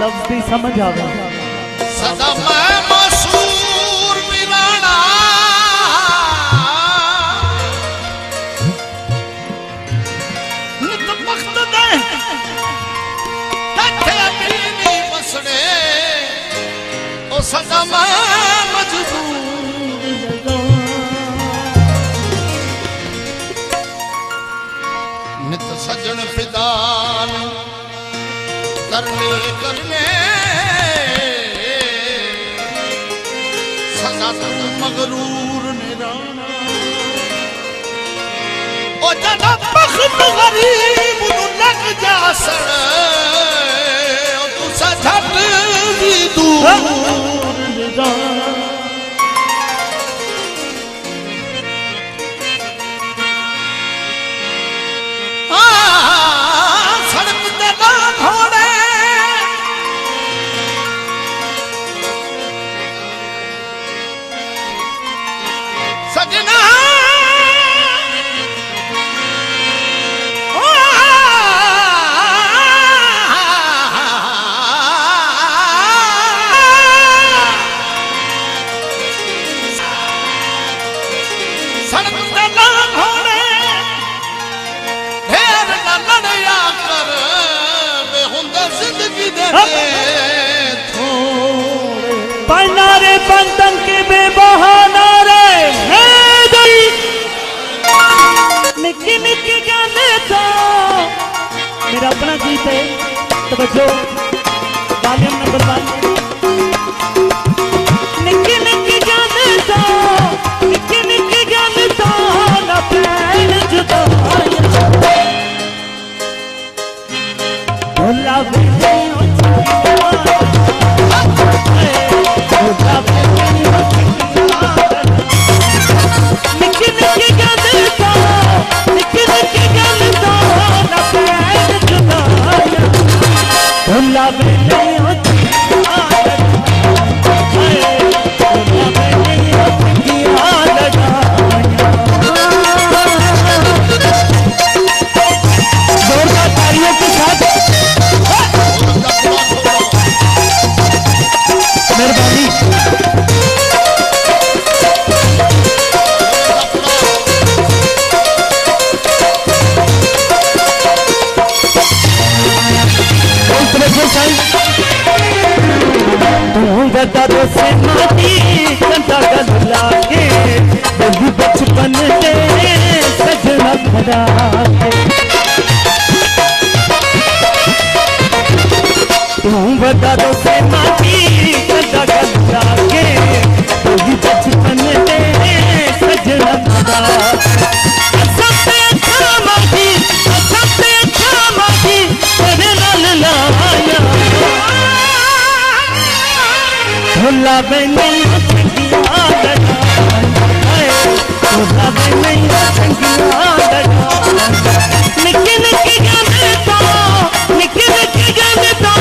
लफ्ज़ समझ आवे सदा मैं मसूर मिलाना नित वक्त दे तथे अपनी बसड़े ओ सदा मैं मजबूर नित सजन फिदान करने करने सदा मगरूर निराना ओ जदा बख्त गरीब नु लग जा सड़ ओ तू सझट दी दूर निराना सड़क ते ना घोड़े सजना सड़क ते ना घोड़े ढेर ना लड़या कर बेहुंदा जिंदगी दे थोड़े पन्नारे बंधन के बेबहाना निक्की निक्की गल तो मेरा अपना गीत है तवज्जो वॉल्यूम नंबर 1 निक्की निक्की गल तो निक्की निक्की गल तो ना पैन जुदा भोला बेनी दरो से माटी कंधा गला के बही बचपन के सजना खड़ा के तुम दरो से माटी कंधा गला के बही बचपन के सजना खड़ा सबसे अच्छा माटी तेरे नाल लाया भोला नहीं संगिया भोला नहीं संगिया निक्की निक्की गल तो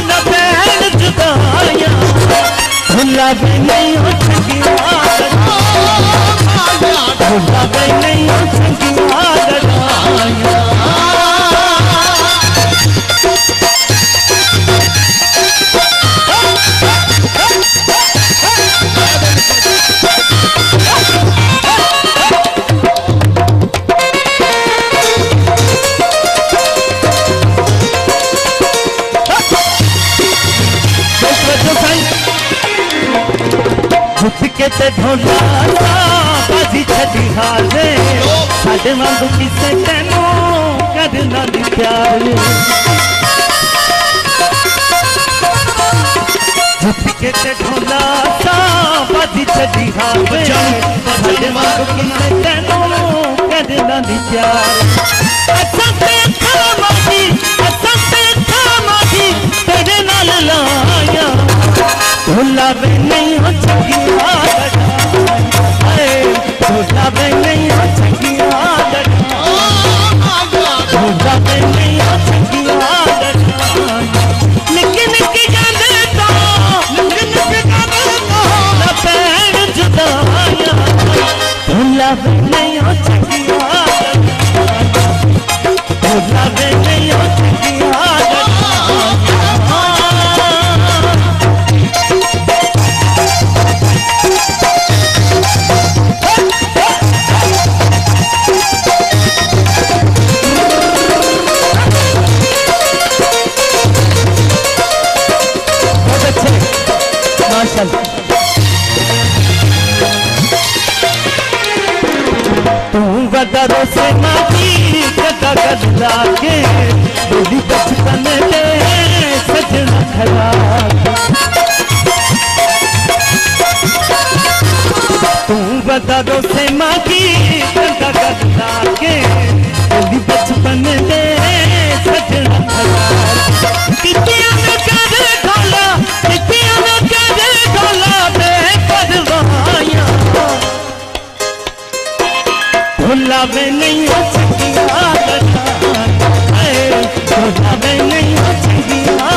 न पैन जुदाया भोला नहीं संगिया भोला नहीं संगिया के ते ढोला बाजी छड़ी हाले साडे वांगू किसे तेनू करना दी प्यार के ते ढोला बाजी छड़ी हाले साडे वांगू किसे तेनू करना दी प्यार अच्छा ते खामादी तेरे नाल लाया भोला वे नहीं हो सकिया भोला वे नहीं हो सकिया भोला वे नहीं हो सकिया निक्की निक्की गल तो पैर जुदाया भोला वे नहीं हो सकिया तू वदरों से मांगी गदा गदा के बोली बचपन दे सजना खड़ा तू वदरों से मांगी गदा गदा के बोली बचपन दे सजना खड़ा कितिया में कर ढोला कितिया में कर ढोला बेपरवाहियां भुला में नहीं हो सकिया भुला में नहीं हो सकिया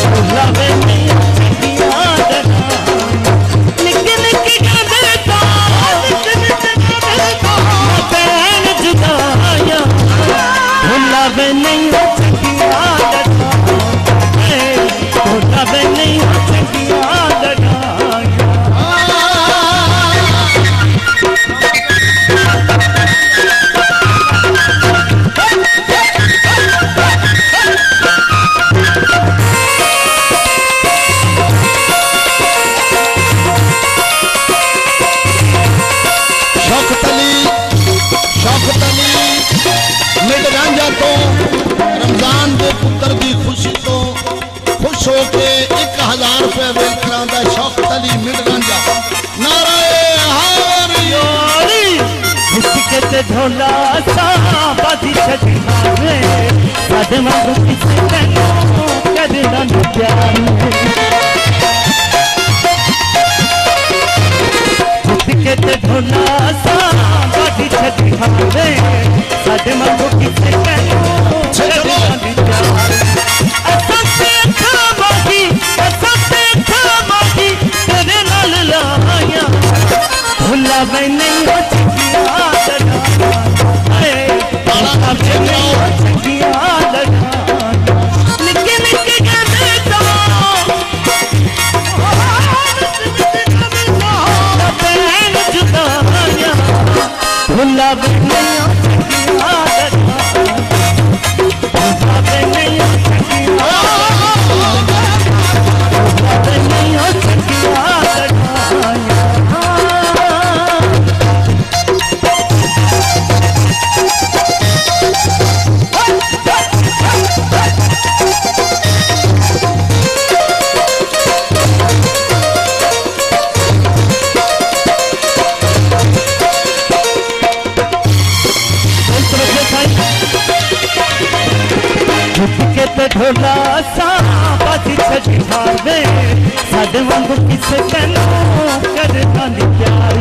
भुला में नहीं हो सकिया निक निक गाने तो बहन जुदाया भुला में नहीं हो सकिया भुला में नहीं हो सकिया रमजान के पुत्र की खुशी तो खुश होके 1000 रुपये वेल करा शौकत अली मिड रांझा नारे ढोला सा बाजी छठे साधे मांगो किसे कहनो करना न प्यार जिसके ते ढोला सा बाजी छठे साधे मांगो किसे कहनो करना न प्यार असते खामागी तेरे नाल लाया भुला मैं नहीं हो सकिया भुला नहीं हो ढोला सा बाजी छठी मारने साधे वांगू किसे कहनो करना नी प्यार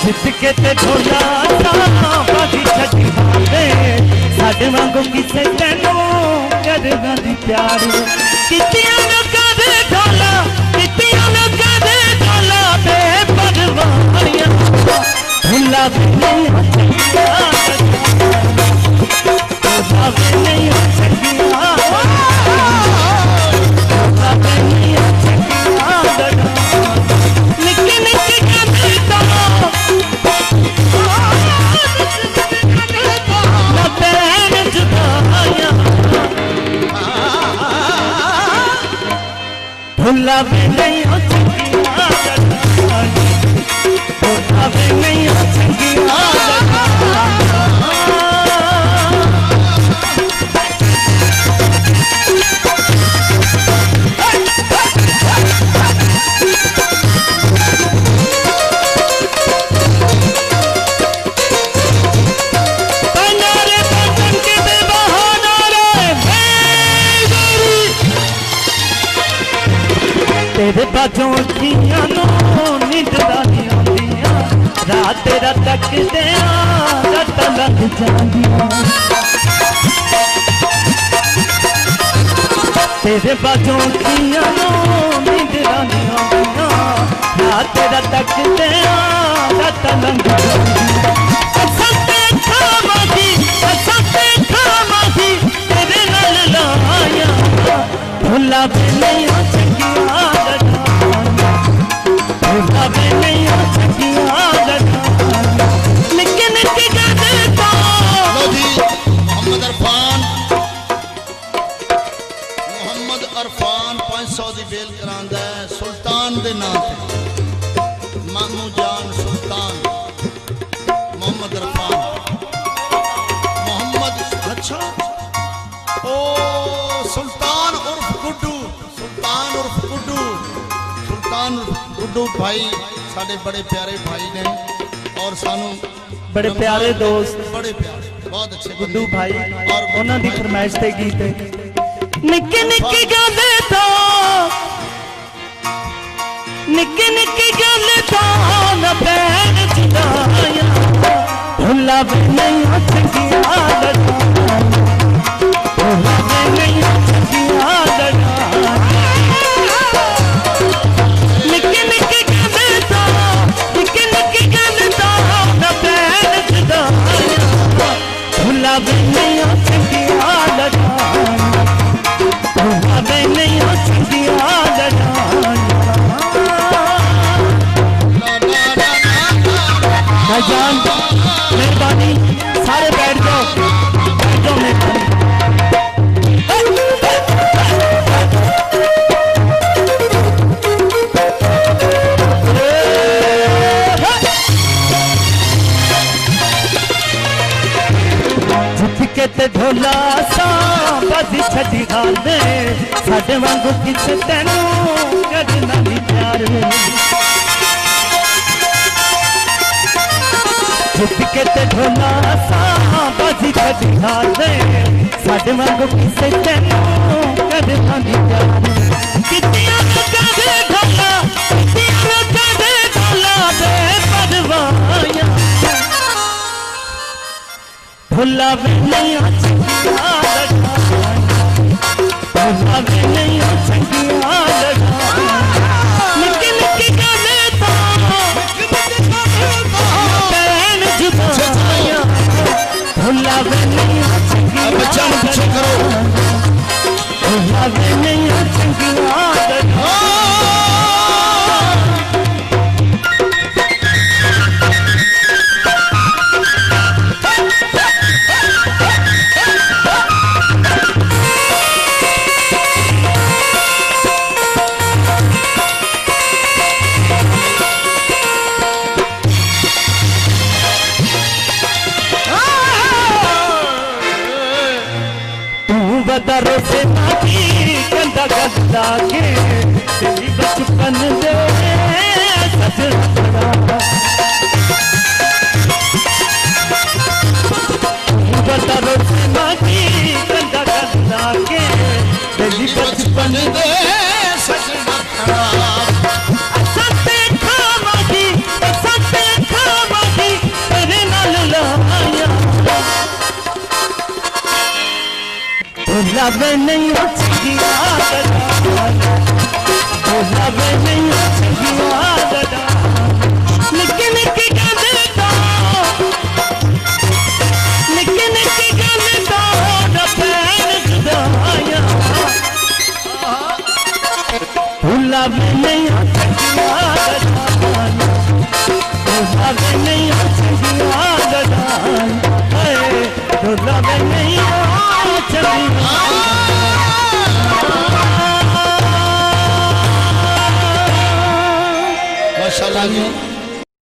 जिसके ते ढोला सा बाजी छठी मारने साधे वांगू किसे कहनो करना नी प्यार कितिया न कर ढोला बेपरवाहियां भुला भी नहीं हो सकिया नहीं हो सकिया नहीं हो सकिया निकी निकी गाने तो बहन जुदाया भुला भी नहीं हो सकिया भुला भी नहीं हो सकिया तेरे बाजों अखियां नो नींददा नहीं आंदियां रात तेरा तकदियां रात लंघ जांदियां तेरे बाजों अखियां नो नींददा नहीं आंदियां रात तेरा तकदियां रात लंघ जांदियां असते खामागी तेरे नाल लाया भुला भी नहीं हो सकिया भुला भी नहीं हो सकिया निके निके गाने तो मोहम्मद अरफान 500 दी बेल करांदा है सुल्तान सुल्तान दे नाम पे मामू जान सुल्तान मोहम्मद इरफान मोहम्मद अच्छा ओ सुल्तान उर्फ गुड्डू भाई साडे बड़े प्यारे भाई ने और सानू बड़े प्यारे दोस्त बड़े प्यारे बहुत अच्छे गुड्डू भाई और उन्हां दी फरमाइश ते गीत है निक्के निक्के गल तो निक्के निक्के गल तो न पैर जुदाया भुला भी नहीं चंगिया लड़ाया भुला भी नहीं चंगिया लड़ाया निक्के निक्के गल तो निक्के निक्के गल तो न पैर जुदाया भुला भी नहीं चंगिया लड़ाया भुला भी नहीं चंगिया लड़ाया भाईजान मेहरबानी सारे बैठ जाओ मेहरबानी झुटके ते ढोला सा बदी छड़ी गाले साडे वांगू किसे तेनू करना नहीं प्यार झुटके ते ढोला सा बदी छड़ी गाले साडे वांगू किसे तेनू करना नहीं प्यार कितियां करे ढोला दे परवाया भुला भी नहीं चंगिया लड़ाया भुला भी नहीं चंगिया लड़ाया निक्की निक्की गल तो पैन जुदाया भुला भी नहीं चंगिया लड़ाया भुला भी नहीं चंगिया लड़ाया दरो से माटी कंधा गंदा के तेरी बचपन दे सजना दरो से माटी कंधा गंदा के तेरी बचपन दे सजना सत्ते खावागी तेरे नाल लाया भुला भी नहीं चंगिया लड़ाया भुला भी नहीं चंगिया लड़ाया निक्की निक्की गल तो निक्की निक्की गल तो न पैर जुदाया भुला भी नहीं चंगिया लड़ाया भुला भी नहीं चंगिया लड़ाया भुला भी नहीं माशाल्लाह जी